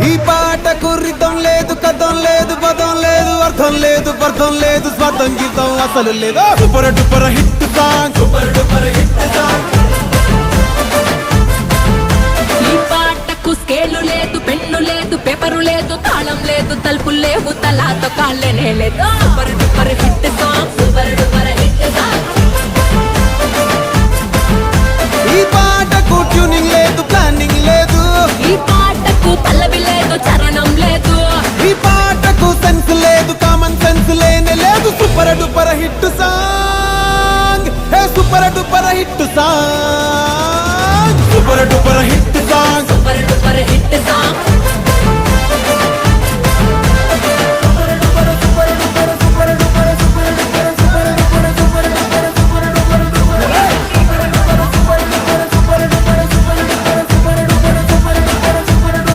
ఈ పాటకు రితం లేదు, కథం లేదు, పదం లేదు, అర్థం లేదు, అర్థం లేదు, స్వార్థం గీతం అసలు లేదు. Super duper hit song, super duper hit song. ఈ పాటకు స్కేలు లేదు, పెన్ను లేదు, పేపరు లేదు, తాళం లేదు, తలుపులు లేవు, తలాతో కాళ్ళనే లేదు. Super duper hit song, super duper hit song. ఈ పాటకు ట్యూనింగ్ లేదు, ప్లానింగ్ లేదు, ఈ పాటకు పల్లవి లేదు, చరణం లేదు, ఈ పాటకు సెన్స్ లేదు, కామన్ సెన్స్ లేనే లేదు. సూపర్ డూపర్ హిట్ సాంగ్, హే super duper hit song, super duper hit song, super duper hit song.